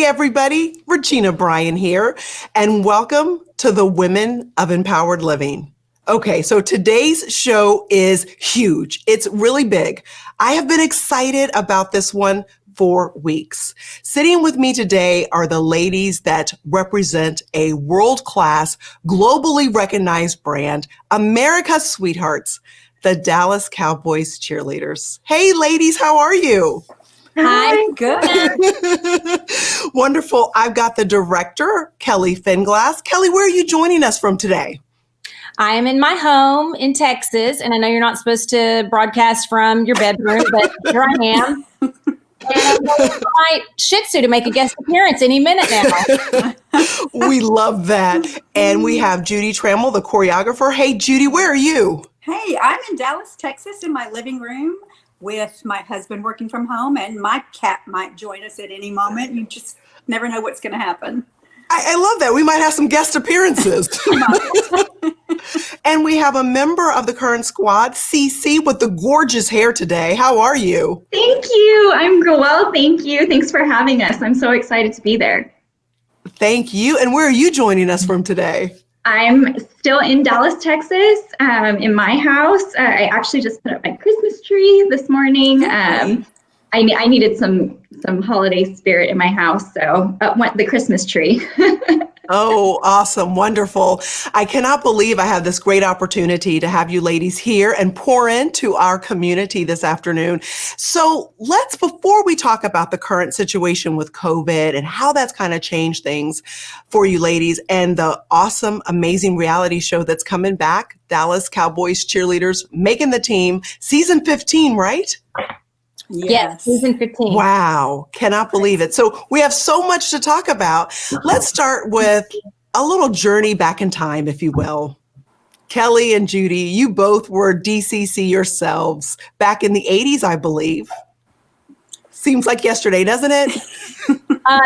everybody, Regina Bryan here, and welcome to the Women of Empowered Living. Okay, so today's show is huge. It's really big. I have been excited about this one for weeks. Sitting with me today are the ladies that represent a world-class, globally recognized brand, America's sweethearts, the Dallas Cowboys Cheerleaders. Hey, ladies, how are you? Hi, good. Wonderful. I've got the director, Kelli Finglass. Kelli, where are you joining us from today? I am in my home in Texas, and I know you're not supposed to broadcast from your bedroom, but here I am. And I'm going to my Shih Tzu to make a guest appearance any minute now. We love that. And we have Judy Trammell, the choreographer. Hey, Judy, where are you? Hey, I'm in Dallas, Texas in my living room with my husband working from home, and my cat might join us at any moment. You just never know what's going to happen. I love that. We might have some guest appearances. And we have a member of the current squad, Cece, with the gorgeous hair today. How are you? Thank you. I'm well, thank you. Thanks for having us. I'm so excited to be there. Thank you. And where are you joining us from today? I'm still in Dallas, Texas, in my house. I actually just put up my Christmas tree this morning. I needed some holiday spirit in my house, so up went the Christmas tree. Oh, awesome. Wonderful. I cannot believe I have this great opportunity to have you ladies here and pour into our community this afternoon. So before we talk about the current situation with COVID and how that's kind of changed things for you ladies and the awesome, amazing reality show that's coming back, Dallas Cowboys Cheerleaders, making the team, season 15, right? Yes, season 15. Wow, cannot believe it. So we have so much to talk about. Let's start with a little journey back in time, if you will. Kelli and Judy, you both were DCC yourselves back in the 80s, I believe. Seems like yesterday, doesn't it?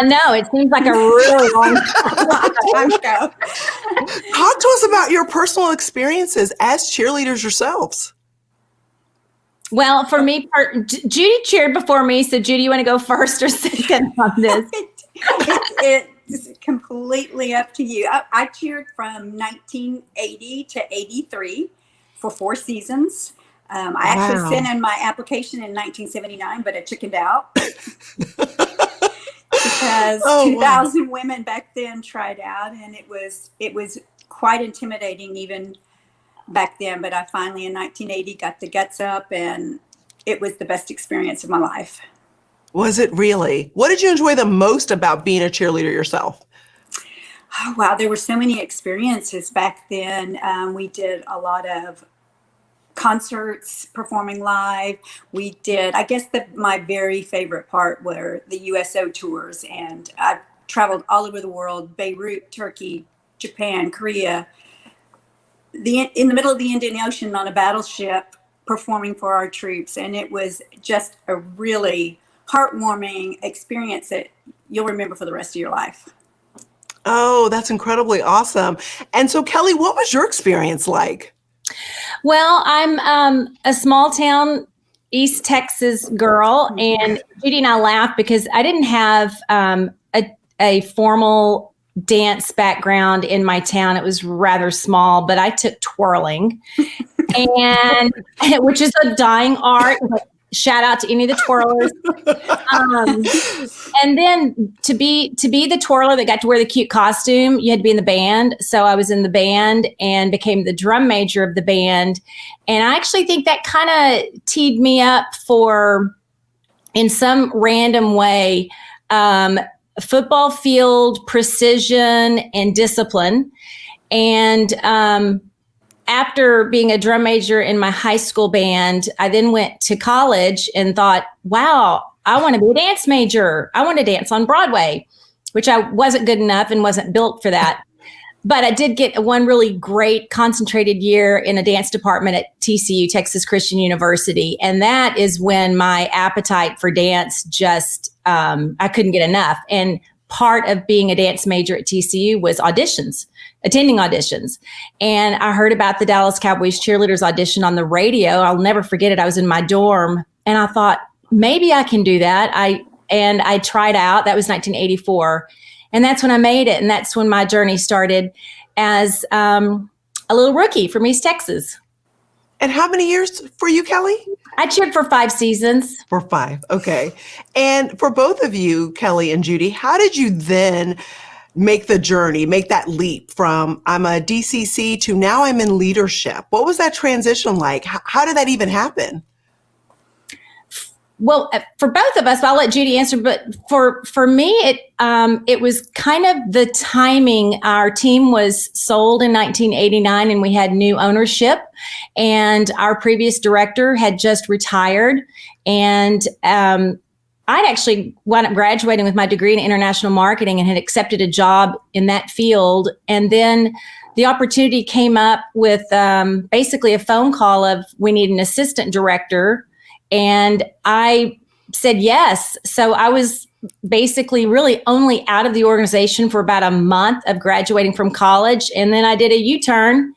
No, it seems like a really long time ago. Talk to us about your personal experiences as cheerleaders yourselves. Well, for me, Judy cheered before me. So, Judy, you want to go first or second on this? It's completely up to you. I cheered from 1980 to 83 for 4 seasons. I actually sent in my application in 1979, but I chickened out because 2,000 women back then tried out, and it was quite intimidating even back then, but I finally in 1980 got the guts up, and it was the best experience of my life. Was it really? What did you enjoy the most about being a cheerleader yourself? Oh, wow. There were so many experiences back then. We did a lot of concerts, performing live. We did, I guess my very favorite part were the USO tours, and I traveled all over the world, Beirut, Turkey, Japan, Korea, in the middle of the Indian Ocean on a battleship performing for our troops. And it was just a really heartwarming experience that you'll remember for the rest of your life. Oh, that's incredibly awesome. And so, Kelli, what was your experience like? Well, I'm a small town East Texas girl, and Judy and I laugh because I didn't have a formal dance background in my town. It was rather small, but I took twirling, and which is a dying art. Shout out to any of the twirlers. And then to be the twirler that got to wear the cute costume, you had to be in the band. So I was in the band and became the drum major of the band. And I actually think that kind of teed me up for, in some random way, football field precision and discipline. And after being a drum major in my high school band, I then went to college and thought, wow, I want to be a dance major. I want to dance on Broadway, which I wasn't good enough and wasn't built for that. But I did get one really great concentrated year in a dance department at TCU, Texas Christian University. And that is when my appetite for dance just, I couldn't get enough. And part of being a dance major at TCU was attending auditions. And I heard about the Dallas Cowboys Cheerleaders audition on the radio. I'll never forget it. I was in my dorm and I thought, maybe I can do that. and I tried out. That was 1984. And that's when I made it. And that's when my journey started as a little rookie from East Texas. And how many years for you, Kelli? I cheered for 5 seasons. For 5. Okay. And for both of you, Kelli and Judy, how did you then make the journey, make that leap from I'm a DCC to now I'm in leadership? What was that transition like? How did that even happen? Well, for both of us, I'll let Judy answer. But for me, it was kind of the timing. Our team was sold in 1989, and we had new ownership. And our previous director had just retired. And I'd actually wound up graduating with my degree in international marketing and had accepted a job in that field. And then the opportunity came up with basically a phone call of we need an assistant director. And I said yes. So I was basically really only out of the organization for about a month of graduating from college. And then I did a U-turn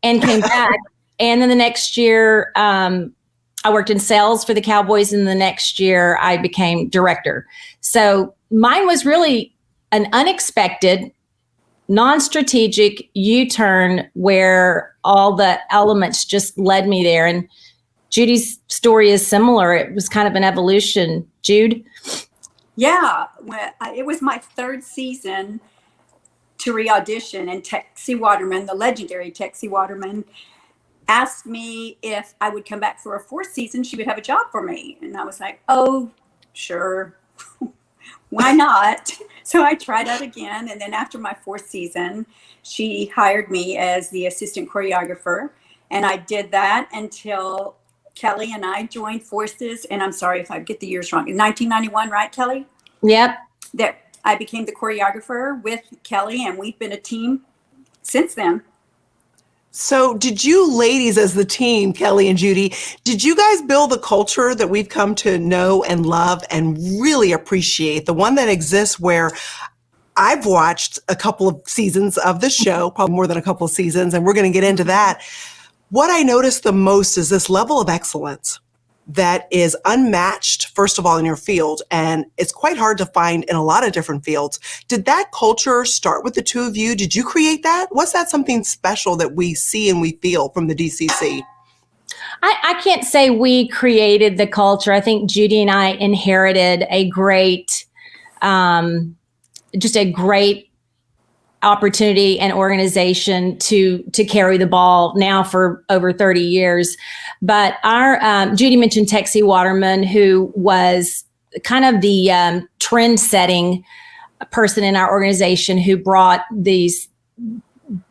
and came back. And then the next year, I worked in sales for the Cowboys. And the next year, I became director. So mine was really an unexpected, non-strategic U-turn where all the elements just led me there. And Judy's story is similar. It was kind of an evolution. Jude? Yeah, it was my 3rd season to re-audition, and Texie Waterman, the legendary Texie Waterman, asked me if I would come back for a 4th season. She would have a job for me. And I was like, oh, sure. Why not? So I tried out again. And then after my 4th season, she hired me as the assistant choreographer. And I did that until Kelli and I joined forces, and I'm sorry if I get the years wrong, in 1991, right, Kelli? Yep. That I became the choreographer with Kelli, and we've been a team since then. So did you ladies as the team, Kelli and Judy, did you guys build the culture that we've come to know and love and really appreciate, the one that exists where I've watched a couple of seasons of the show, probably more than a couple of seasons, and we're going to get into that. What I noticed the most is this level of excellence that is unmatched, first of all, in your field, and it's quite hard to find in a lot of different fields. Did that culture start with the two of you? Did you create that? Was that something special that we see and we feel from the DCC? I can't say we created the culture. I think Judy and I inherited a great, just a great opportunity and organization to carry the ball now for over 30 years. But our Judy mentioned Texie Waterman, who was kind of the trend-setting person in our organization, who brought these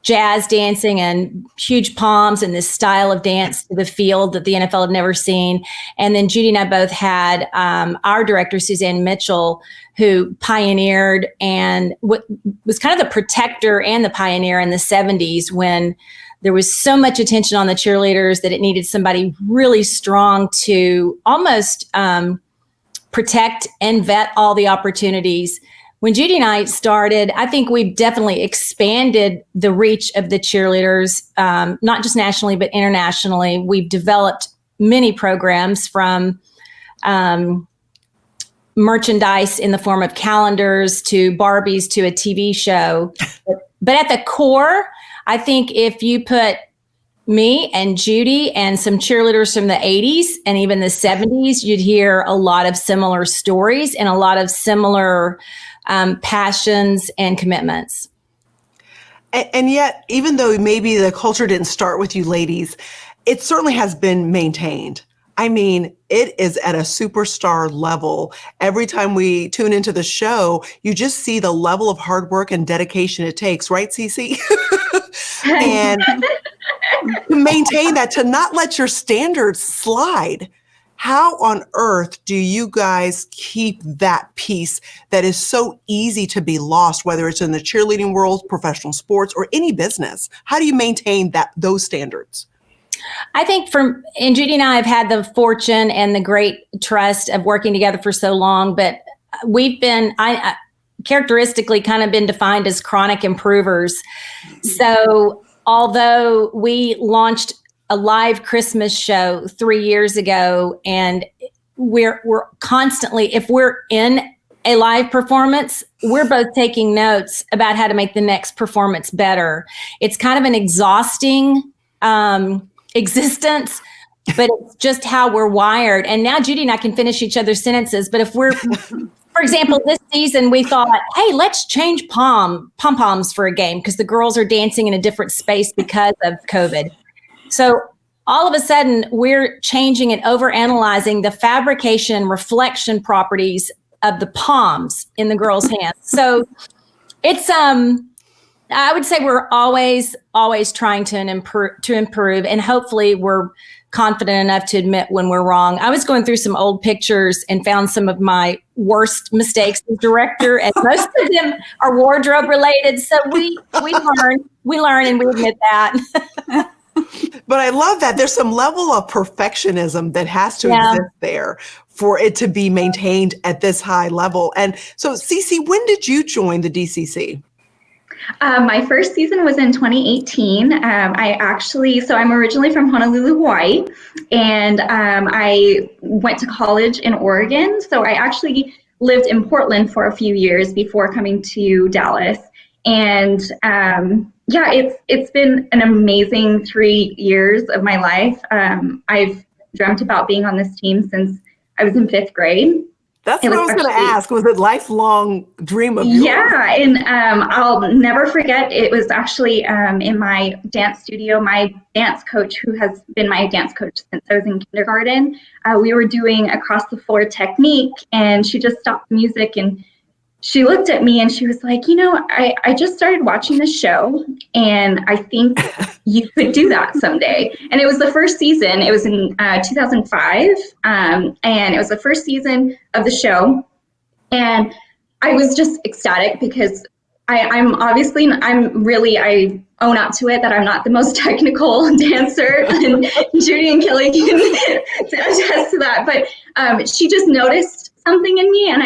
jazz dancing and huge palms and this style of dance to the field that the NFL had never seen. And then Judy and I both had our director, Suzanne Mitchell, who pioneered and was kind of the protector and the pioneer in the 70s when there was so much attention on the cheerleaders that it needed somebody really strong to almost protect and vet all the opportunities. When Judy and I started, I think we've definitely expanded the reach of the cheerleaders, not just nationally, but internationally. We've developed many programs from merchandise in the form of calendars to Barbies to a TV show. But at the core, I think if you put me and Judy and some cheerleaders from the 80s and even the 70s, you'd hear a lot of similar stories and a lot of similar passions and commitments. And yet, even though maybe the culture didn't start with you ladies, it certainly has been maintained. I mean, it is at a superstar level. Every time we tune into the show, you just see the level of hard work and dedication it takes, right, Cece? And to maintain that, to not let your standards slide. How on earth do you guys keep that piece that is so easy to be lost, whether it's in the cheerleading world, professional sports, or any business? How do you maintain those standards? I think and Judy and I have had the fortune and the great trust of working together for so long, but we've been, characteristically kind of been defined as chronic improvers. So although we launched a live Christmas show 3 years ago, and we're constantly, if we're in a live performance, we're both taking notes about how to make the next performance better. It's kind of an exhausting existence, but it's just how we're wired. And now Judy and I can finish each other's sentences. But if we're, for example, this season, we thought, hey, let's change pom-poms for a game because the girls are dancing in a different space because of COVID. So all of a sudden, we're changing and overanalyzing the fabrication and reflection properties of the palms in the girls' hands. So it's I would say we're always trying to improve, and hopefully we're confident enough to admit when we're wrong. I was going through some old pictures and found some of my worst mistakes as director, and most of them are wardrobe related. So we learn and we admit that. But I love that there's some level of perfectionism that has to exist there for it to be maintained at this high level. And so, Cece, when did you join the DCC? My first season was in 2018. I'm originally from Honolulu, Hawaii, and I went to college in Oregon. So I actually lived in Portland for a few years before coming to Dallas. And it's been an amazing 3 years of my life. I've dreamt about being on this team since I was in 5th grade. That's what I was going to ask. Was it a lifelong dream of yours? Yeah, and I'll never forget, it was actually in my dance studio, my dance coach, who has been my dance coach since I was in kindergarten, we were doing across the floor technique, and she just stopped the music and she looked at me and she was like, I just started watching the show and I think you could do that someday. And it was the first season. It was in 2005. And it was the first season of the show. And I was just ecstatic because I own up to it that I'm not the most technical dancer, and Judy and Kelli can attest to that. But she just noticed something in me, and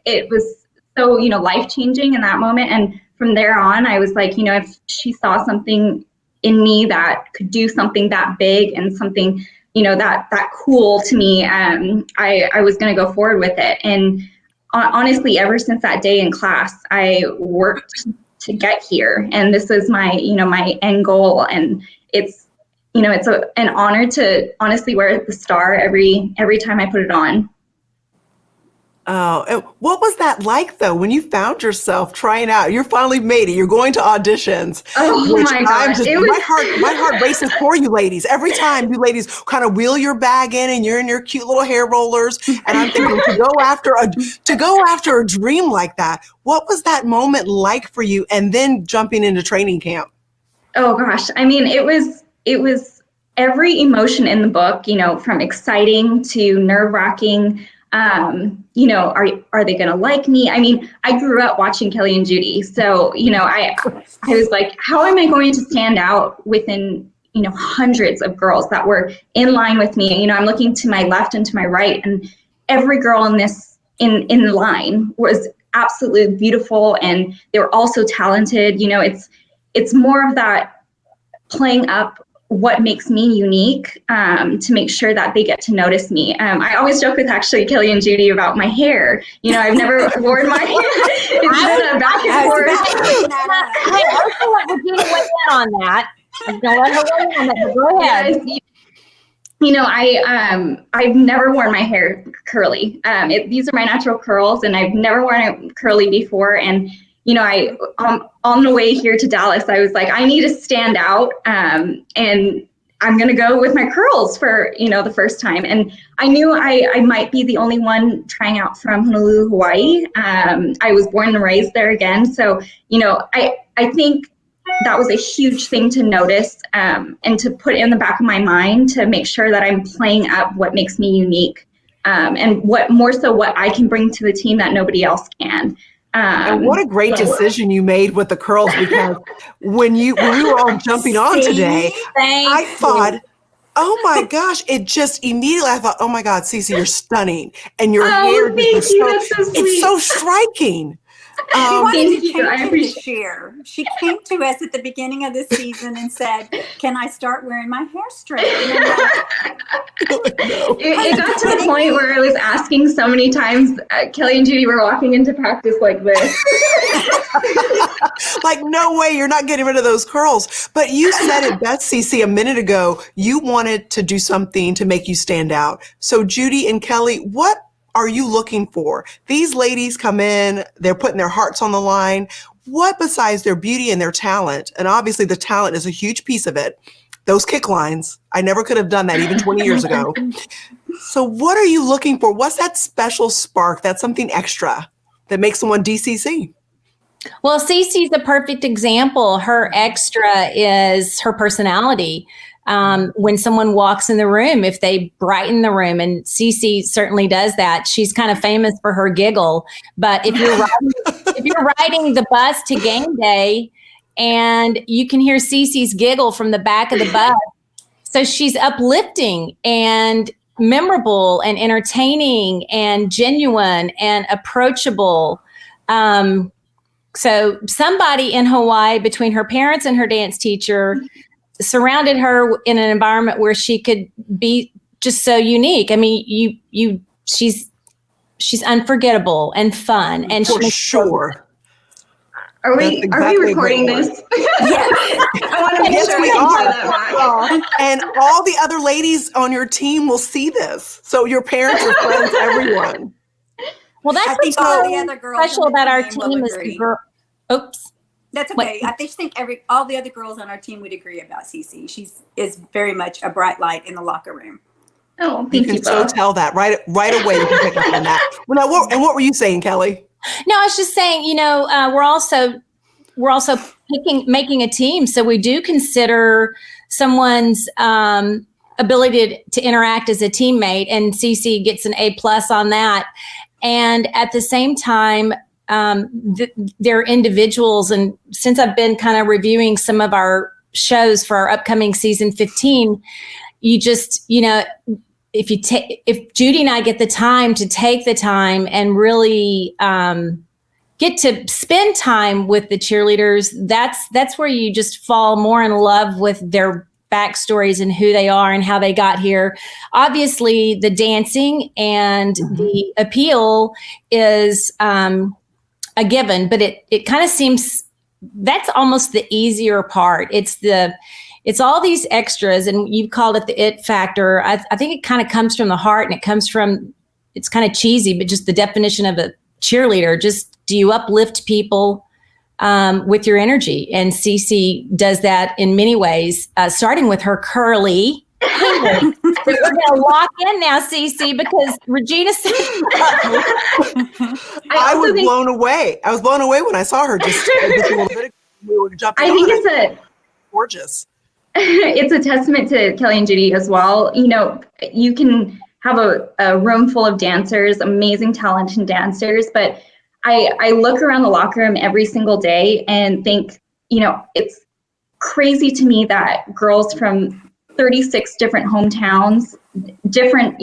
it was so, life-changing in that moment. And from there on, I was like, if she saw something in me that could do something that big and something, that cool to me, I was going to go forward with it. And honestly, ever since that day in class, I worked to get here. And this is my, my end goal. And it's, it's an honor to honestly wear the star every time I put it on. Oh, what was that like though, when you found yourself trying out? You're finally made it. You're going to auditions. Oh my gosh. My heart races for you ladies. Every time you ladies kind of wheel your bag in and you're in your cute little hair rollers. And I'm thinking to go after a dream like that. What was that moment like for you? And then jumping into training camp? Oh gosh. I mean, it was every emotion in the book, from exciting to nerve-wracking. Are they going to like me? I mean, I grew up watching Kelli and Judy. So, I was like, how am I going to stand out within, hundreds of girls that were in line with me? I'm looking to my left and to my right, and every girl in the line was absolutely beautiful, and they were also talented. It's more of that playing up what makes me unique, to make sure that they get to notice me. I always joke with actually Kelli and Judy about my hair. I've never worn my hair. It's been a back and forth. Hey, I also want Regina to weigh in on that. I'm going to let her weigh in on that, but go ahead. I've never worn my hair curly. These are my natural curls, and I've never worn it curly before. And on the way here to Dallas, I was like, I need to stand out, and I'm going to go with my curls for, the first time. And I knew I might be the only one trying out from Honolulu, Hawaii. I was born and raised there again. So, I think that was a huge thing to notice, and to put in the back of my mind to make sure that I'm playing up what makes me unique, and what I can bring to the team that nobody else can. And what a great decision you made with the curls, because when we were all jumping on today, I thought, oh my gosh, it just immediately, I thought, oh my God, Cece, you're stunning. And your hair is it's so striking. She wanted to change it this year. She came to us at the beginning of the season and said, can I start wearing my hair straight? And I'm like, It got to the point where I was asking so many times, Kelli and Judy were walking into practice like this. Like, no way, you're not getting rid of those curls. But you said it best, Cece, a minute ago. You wanted to do something to make you stand out. So Judy and Kelli, what are you looking for? These ladies come in, they're putting their hearts on the line. What besides their beauty and their talent, and obviously the talent is a huge piece of it, those kick lines, I never could have done that even 20 years ago. So what are you looking for? What's that special spark? That's something extra that makes someone DCC. Well, Cece's the perfect example. Her extra is her personality. When someone walks in the room, if they brighten the room, and Cece certainly does that. She's kind of famous for her giggle. But if you're riding the bus to game day and you can hear Cece's giggle from the back of the bus, so she's uplifting and memorable and entertaining and genuine and approachable. So somebody in Hawaii, between her parents and her dance teacher, surrounded her in an environment where she could be just so unique. I mean, she's unforgettable and fun, and for sure. Are we recording this? Yes. I want to make Yes, sure we I are. can that back. And all the other ladies on your team will see this. So your parents, your friends, everyone. Well, that's I think what's all so the other girls special on the about our team will team is agree. the girl. Oops. That's okay. I just think all the other girls on our team would agree about Cece. She is very much a bright light in the locker room. Oh, You thank can you so both. tell that right away. You can pick up on that. Well, now, what were you saying, Kelli? No, I was just saying, we're also making a team. So we do consider someone's ability to interact as a teammate, and Cece gets an A+ on that. And at the same time, they're individuals. And since I've been kind of reviewing some of our shows for our upcoming season 15, you just, if Judy and I get the time to take the time and really get to spend time with the cheerleaders, that's where you just fall more in love with their backstories and who they are and how they got here. Obviously, the dancing and the appeal is a given, but it kind of seems that's almost the easier part. It's all these extras, and you called it the it factor. I think it kind of comes from the heart, and it's kind of cheesy, but just the definition of a cheerleader. Just, do you uplift people with your energy? And Cece does that in many ways, starting with her curly hair. We're going to lock in now, Cece, because Regina said I was blown away. I was blown away when I saw her just a little bit ago. We were jumping I think on. it's gorgeous. It's a testament to Kelli and Judy as well. You can have a room full of dancers, amazing talented dancers, but I look around the locker room every single day and think, it's crazy to me that girls from 36 different hometowns, different,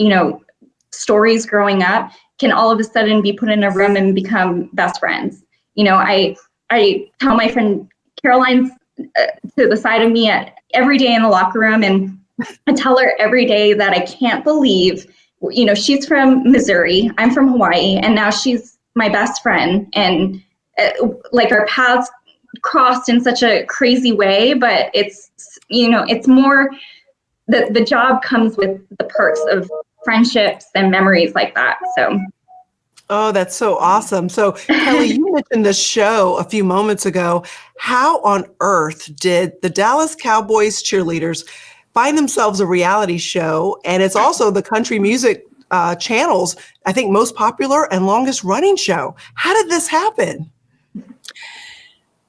stories growing up, can all of a sudden be put in a room and become best friends. I tell my friend Caroline's to the side of me every day in the locker room, and I tell her every day that I can't believe, she's from Missouri, I'm from Hawaii, and now she's my best friend. And our paths crossed in such a crazy way, but it's more the job comes with the perks of friendships and memories like that. So. Oh, that's so awesome. So Kelli, you mentioned the show a few moments ago. How on earth did the Dallas Cowboys Cheerleaders find themselves a reality show? And it's also the country music channel's, I think, most popular and longest running show. How did this happen?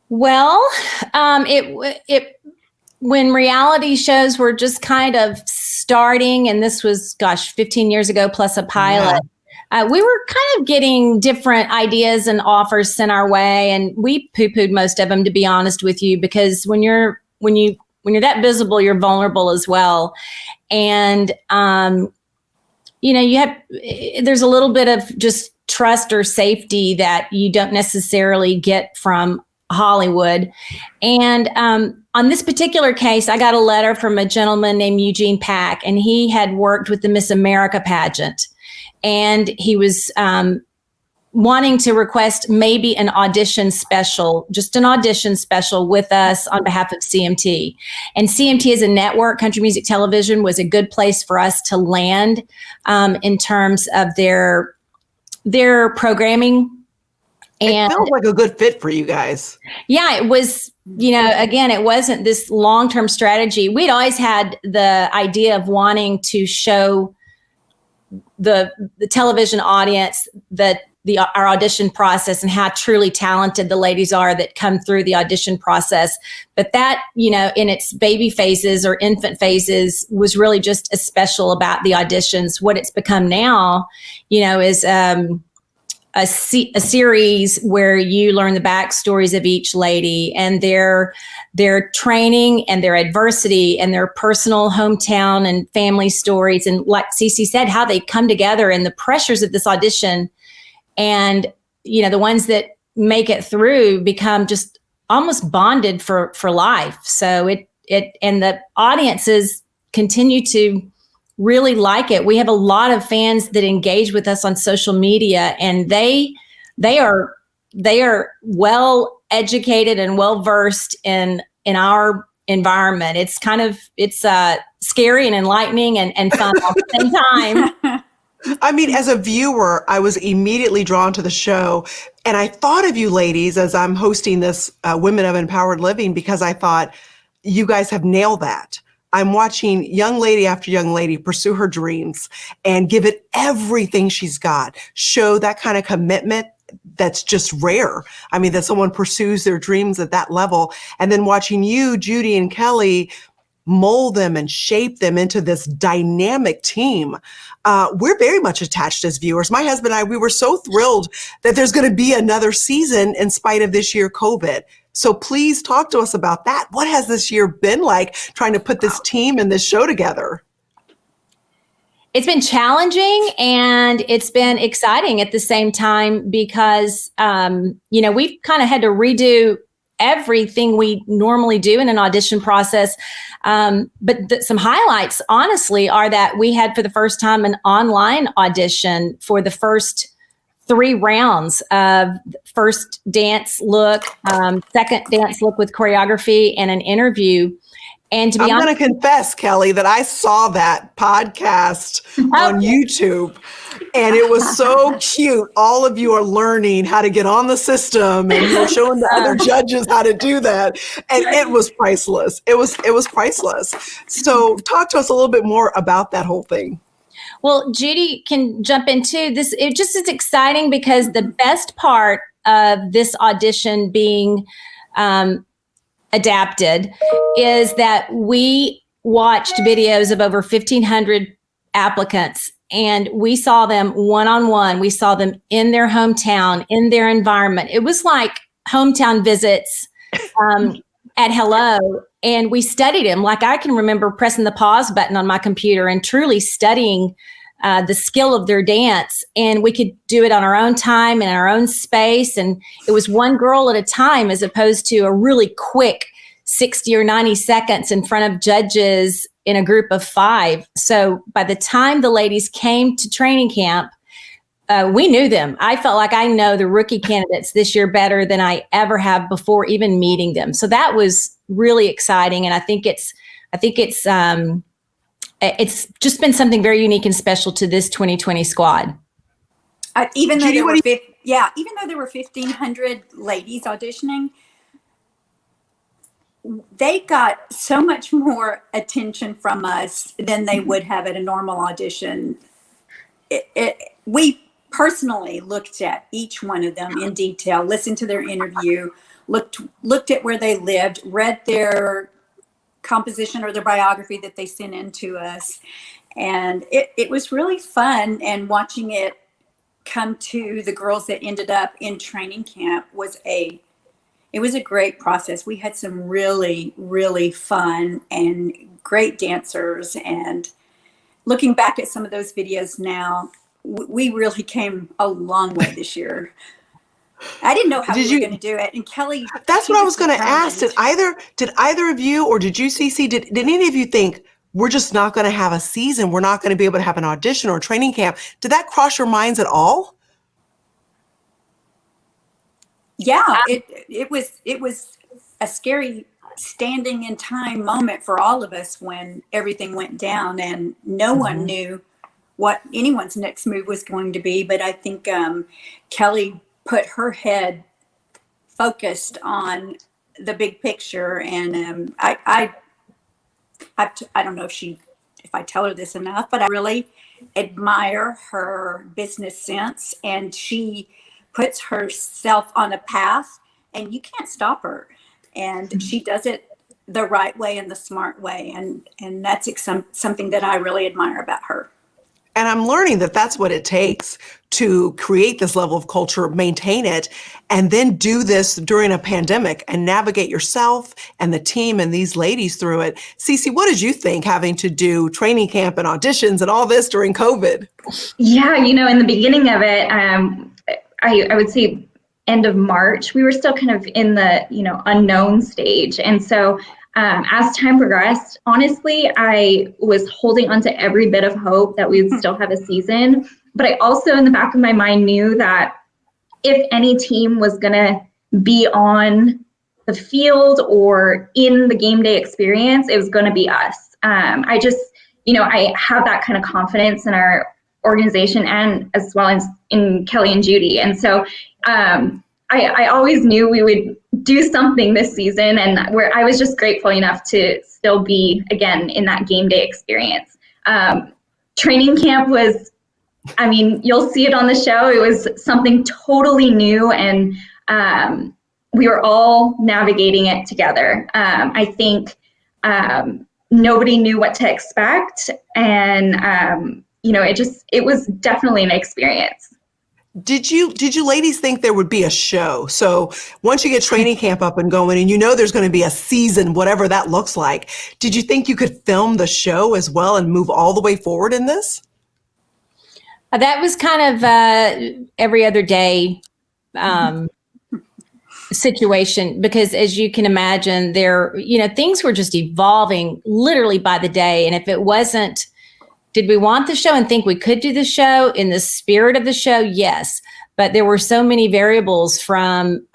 Well, when reality shows were just kind of starting, and this was, 15 years ago, plus a pilot, we were kind of getting different ideas and offers sent our way, and we poo-pooed most of them, to be honest with you, because when you're that visible, you're vulnerable as well. And, there's a little bit of just trust or safety that you don't necessarily get from Hollywood. And on this particular case, I got a letter from a gentleman named Eugene Pack, and he had worked with the Miss America pageant. And he was wanting to request maybe an audition special, just an audition special with us on behalf of CMT. And CMT as a network, Country Music Television, was a good place for us to land in terms of their programming. And it felt like a good fit for you guys. Yeah, it was, again, it wasn't this long-term strategy. We'd always had the idea of wanting to show the television audience that our audition process and how truly talented the ladies are that come through the audition process. But that, in its baby phases or infant phases was really just as special about the auditions. What it's become now, is a series where you learn the backstories of each lady and their training and their adversity and their personal hometown and family stories. And like Cece said, how they come together and the pressures of this audition. And, the ones that make it through become just almost bonded for life. So and the audiences continue to really like it. We have a lot of fans that engage with us on social media, and they are well educated and well versed in our environment. It's scary and enlightening and fun at the same time. I mean, as a viewer, I was immediately drawn to the show, and I thought of you ladies as I'm hosting this Women of Empowered Living, because I thought you guys have nailed that. I'm watching young lady after young lady pursue her dreams and give it everything she's got, show that kind of commitment that's just rare. I mean, that someone pursues their dreams at that level. And then watching you, Judy and Kelli, mold them and shape them into this dynamic team. We're very much attached as viewers. My husband and I, we were so thrilled that there's going to be another season in spite of this year COVID. So please talk to us about that. What has this year been like trying to put this team and this show together? It's been challenging and it's been exciting at the same time because, we've kind of had to redo everything we normally do in an audition process. But some highlights, honestly, are that we had for the first time an online audition for the first 3 rounds of first dance look, second dance look with choreography, and an interview. And to be honest, I'm going to confess, Kelli, that I saw that podcast on YouTube, and it was so cute. All of you are learning how to get on the system, and you're showing the other judges how to do that, and it was priceless. It was priceless. So, talk to us a little bit more about that whole thing. Well, Judy can jump into this. It just is exciting because the best part of this audition being adapted is that we watched videos of over 1,500 applicants, and we saw them one-on-one. We saw them in their hometown, in their environment. It was like hometown visits at Hello, and we studied them. Like I can remember pressing the pause button on my computer and truly studying the skill of their dance. And we could do it on our own time in our own space. And it was one girl at a time as opposed to a really quick 60 or 90 seconds in front of judges in a group of 5. So by the time the ladies came to training camp, we knew them. I felt like I know the rookie candidates this year better than I ever have before even meeting them. So that was really exciting. And I think it's just been something very unique and special to this 2020 squad. Even though there were 1,500 ladies auditioning, they got so much more attention from us than they would have at a normal audition. We personally looked at each one of them in detail, listened to their interview, looked at where they lived, read their composition or their biography that they sent in to us. And it was really fun. And watching it come to the girls that ended up in training camp was a great process. We had some really, really fun and great dancers. And looking back at some of those videos now, we really came a long way this year. I didn't know how Did we were you? going to do it. And Kelli, That's she what I was was going to ask. determined. Did either of you, or did you, CC, did any of you think we're just not going to have a season? We're not going to be able to have an audition or a training camp. Did that cross your minds at all? Yeah, it was a scary standing in time moment for all of us when everything went down, and no one knew what anyone's next move was going to be. But I think Kelli put her head focused on the big picture, and I don't know if I tell her this enough, but I really admire her business sense, and she puts herself on a path, and you can't stop her. And she does it the right way and the smart way, and that's something that I really admire about her. And I'm learning that that's what it takes to create this level of culture, maintain it, and then do this during a pandemic and navigate yourself and the team and these ladies through it. Cece, what did you think having to do training camp and auditions and all this during COVID? Yeah, in the beginning of it, I would say end of March, we were still kind of in the, unknown stage. And so as time progressed, honestly, I was holding onto every bit of hope that we would still have a season. But I also, in the back of my mind, knew that if any team was going to be on the field or in the game day experience, it was going to be us. I just, I have that kind of confidence in our organization and as well as in Kelli and Judy. And so I always knew we would do something this season, and where I was just grateful enough to still be, again, in that game day experience. Training camp was, you'll see it on the show. It was something totally new, and we were all navigating it together. I think nobody knew what to expect, and it was definitely an experience. Did you ladies think there would be a show? So once you get training camp up and going and there's going to be a season, whatever that looks like, did you think you could film the show as well and move all the way forward in this? That was kind of every other day situation, because as you can imagine, things were just evolving literally by the day. And if it wasn't, did we want the show and think we could do the show in the spirit of the show? Yes. But there were so many variables from,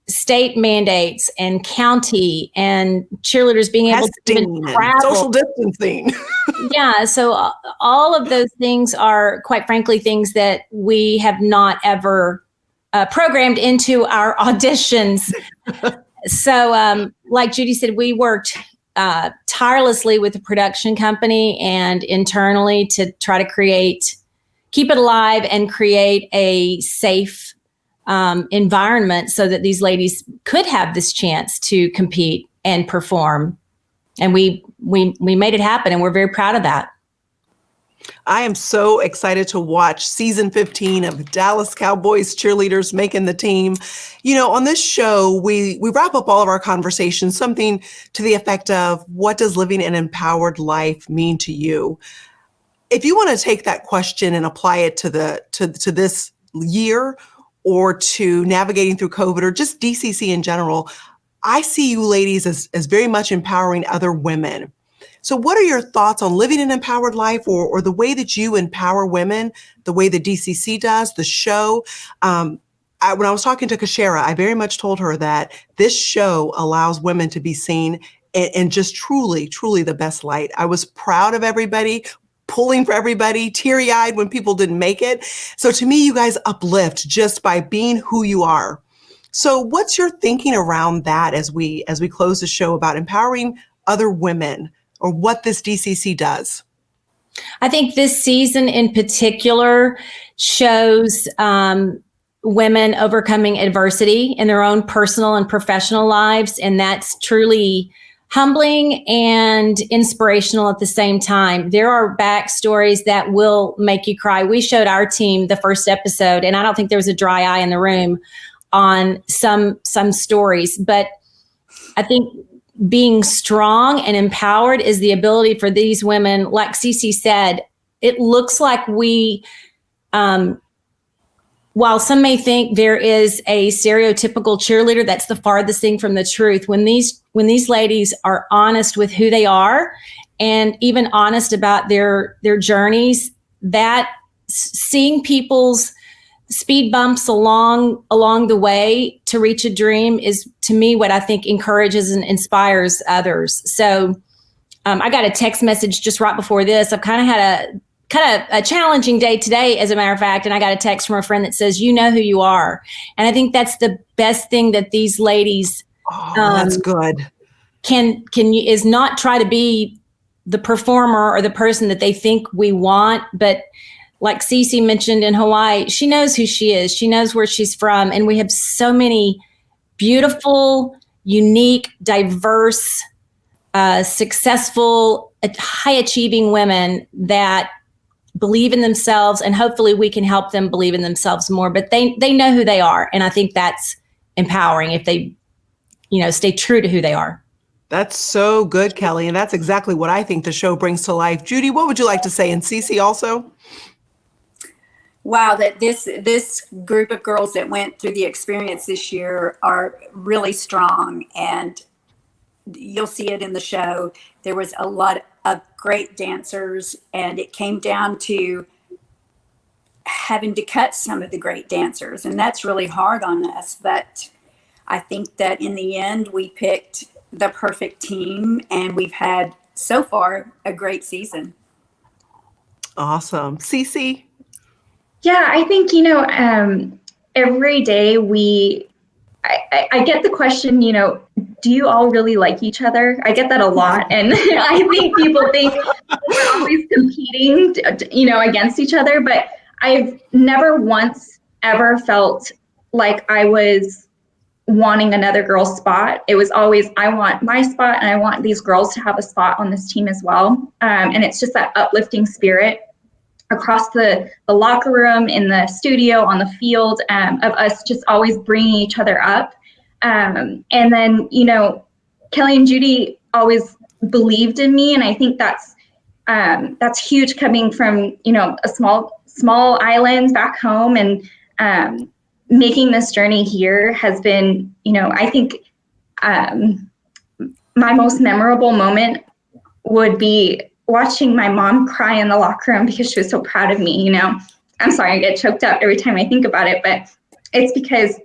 state mandates and county and cheerleaders being able to even travel. Social distancing. Yeah. So all of those things are, quite frankly, things that we have not ever programmed into our auditions. So like Judy said, we worked tirelessly with the production company and internally to try to keep it alive and create a safe environment so that these ladies could have this chance to compete and perform. And we made it happen, and we're very proud of that. I am so excited to watch season 15 of Dallas Cowboys Cheerleaders making the team. On this show, we wrap up all of our conversations, something to the effect of, what does living an empowered life mean to you? If you want to take that question and apply it to this year, or to navigating through COVID, or just DCC in general, I see you ladies as very much empowering other women. So what are your thoughts on living an empowered life, or the way that you empower women, the way the DCC does, the show? When I was talking to Kashara, I very much told her that this show allows women to be seen in just truly, truly the best light. I was proud of everybody, pulling for everybody, teary-eyed when people didn't make it. So to me, you guys uplift just by being who you are. So what's your thinking around that as we close the show about empowering other women, or what this DCC does? I think this season in particular shows women overcoming adversity in their own personal and professional lives. And that's truly humbling and inspirational at the same time. There are backstories that will make you cry. We showed our team the first episode, and I don't think there was a dry eye in the room on some stories. But I think being strong and empowered is the ability for these women, like Cece said, it looks like we while some may think there is a stereotypical cheerleader, that's the farthest thing from the truth. When these ladies are honest with who they are and even honest about their journeys, that seeing people's speed bumps along the way to reach a dream is, to me, what I think encourages and inspires others. So I got a text message just right before this. I've kind of had a challenging day today, as a matter of fact, and I got a text from a friend that says, "You know who you are." And I think that's the best thing that these ladies that's good. Is not try to be the performer or the person that they think we want, but like Cece mentioned in Hawaii, she knows who she is. She knows where she's from. And we have so many beautiful, unique, diverse, successful, high achieving women that believe in themselves, and hopefully we can help them believe in themselves more, but they know who they are. And I think that's empowering if they, stay true to who they are. That's so good, Kelli. And that's exactly what I think the show brings to life. Judy, what would you like to say? And Cece also? Wow, that this group of girls that went through the experience this year are really strong, and you'll see it in the show. There was a lot of great dancers, and it came down to having to cut some of the great dancers, and that's really hard on us. But I think that in the end, we picked the perfect team, and we've had so far a great season. Awesome. Cece? Yeah, I think, every day I get the question, do you all really like each other? I get that a lot. And I think people think we're always competing, against each other. But I've never once ever felt like I was wanting another girl's spot. It was always, I want my spot, and I want these girls to have a spot on this team as well. And it's just that uplifting spirit across the locker room, in the studio, on the field, of us just always bringing each other up. And then, Kelli and Judy always believed in me. And I think that's huge, coming from, a small island back home, and making this journey here has been, I think my most memorable moment would be watching my mom cry in the locker room because she was so proud of me. I'm sorry, I get choked up every time I think about it, but it's because,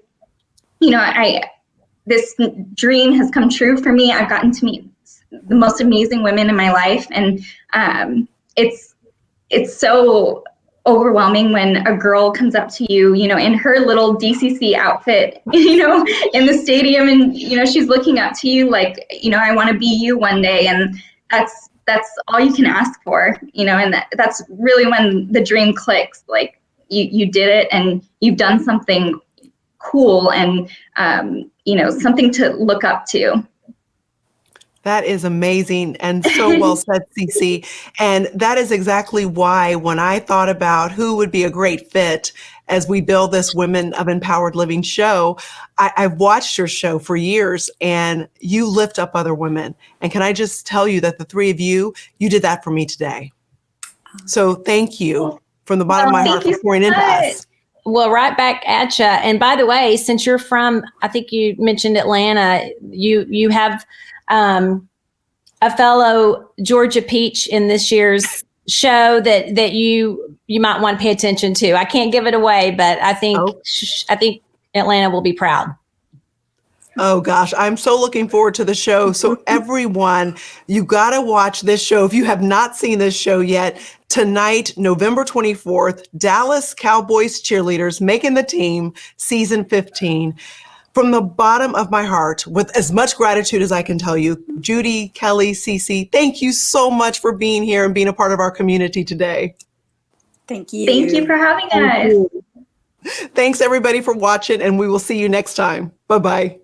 this dream has come true for me. I've gotten to meet the most amazing women in my life. And it's so overwhelming when a girl comes up to you, in her little DCC outfit, in the stadium, and, she's looking up to you like, I want to be you one day. And that's all you can ask for, and that's really when the dream clicks. Like you did it, and you've done something cool, and something to look up to. That is amazing and so well said, Cece. And that is exactly why when I thought about who would be a great fit as we build this Women of Empowered Living show, I've watched your show for years, and you lift up other women. And can I just tell you that the three of you did that for me today. So thank you from the bottom of my heart for pouring into us. Well, right back at you. And by the way, since you're from, I think you mentioned Atlanta, you have a fellow Georgia Peach in this year's show that you might want to pay attention to. I can't give it away, but I think Atlanta will be proud. Oh gosh, I'm so looking forward to the show. So everyone, you got to watch this show. If you have not seen this show yet, tonight, November 24th, Dallas Cowboys Cheerleaders Making the Team, season 15. From the bottom of my heart, with as much gratitude as I can tell you, Judy, Kelli, Cece, thank you so much for being here and being a part of our community today. Thank you. Thank you for having us. Thanks everybody for watching, and we will see you next time. Bye-bye.